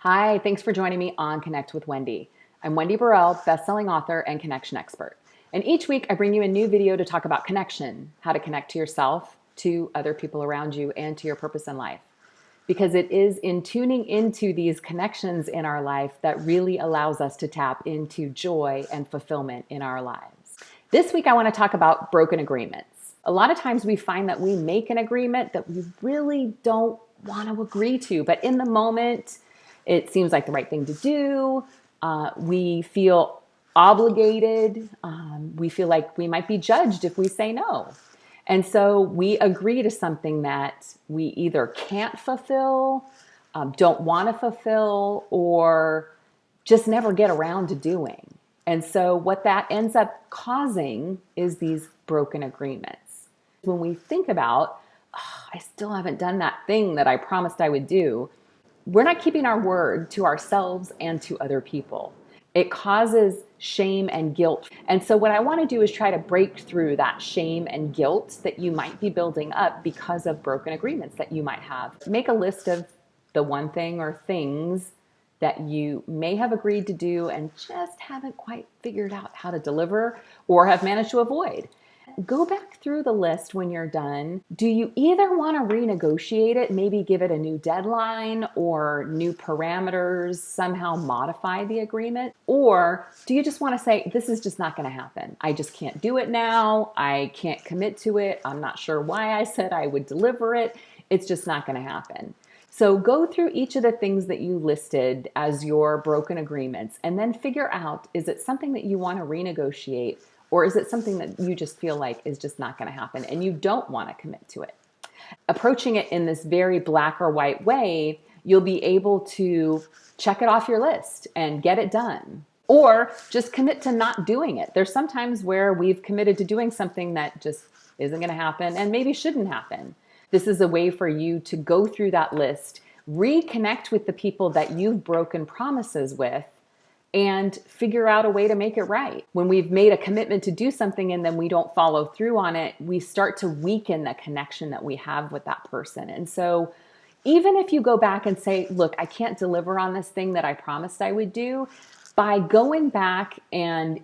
Hi, thanks for joining me on Connect with Wendy. I'm Wendy Burrell, best-selling author and connection expert. And each week I bring you a new video to talk about connection, how to connect to yourself, to other people around you, and to your purpose in life. Because it is in tuning into these connections in our life that really allows us to tap into joy and fulfillment in our lives. This week I want to talk about broken agreements. A lot of times we find that we make an agreement that we really don't want to agree to, but in the moment, it seems like the right thing to do. We feel obligated. We feel like we might be judged if we say no. And so we agree to something that we either can't fulfill, don't want to fulfill, or just never get around to doing. And so what that ends up causing is these broken agreements. When we think about, I still haven't done that thing that I promised I would do, we're not keeping our word to ourselves and to other people. It causes shame and guilt. And so what I want to do is try to break through that shame and guilt that you might be building up because of broken agreements that you might have. Make a list of the one thing or things that you may have agreed to do and just haven't quite figured out how to deliver or have managed to avoid. Go back through the list when you're done. Do you either want to renegotiate it, maybe give it a new deadline or new parameters, somehow modify the agreement? Or do you just want to say, this is just not going to happen. I just can't do it now. I can't commit to it. I'm not sure why I said I would deliver it. It's just not going to happen. So go through each of the things that you listed as your broken agreements and then figure out, is it something that you want to renegotiate? Or is it something that you just feel like is just not going to happen and you don't want to commit to it? Approaching it in this very black or white way, you'll be able to check it off your list and get it done. Or just commit to not doing it. There's some times where we've committed to doing something that just isn't going to happen and maybe shouldn't happen. This is a way for you to go through that list, reconnect with the people that you've broken promises with, and figure out a way to make it right. When we've made a commitment to do something and then we don't follow through on it, we start to weaken the connection that we have with that person. And so even if you go back and say, look, I can't deliver on this thing that I promised I would do, by going back and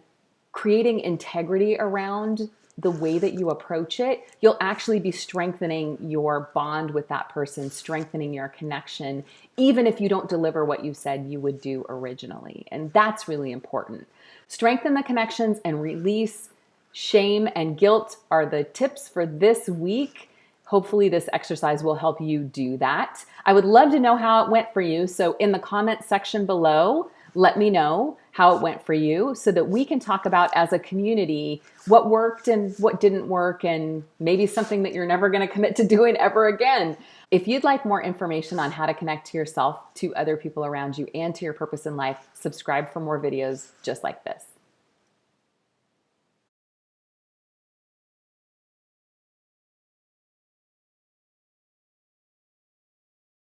creating integrity around the way that you approach it, you'll actually be strengthening your bond with that person, strengthening your connection, even if you don't deliver what you said you would do originally. And that's really important. Strengthen the connections and release shame and guilt are the tips for this week. Hopefully this exercise will help you do that. I would love to know how it went for you. So in the comment section below, let me know how it went for you so that we can talk about as a community what worked and what didn't work and maybe something that you're never going to commit to doing ever again. If you'd like more information on how to connect to yourself, to other people around you, and to your purpose in life, subscribe for more videos just like this.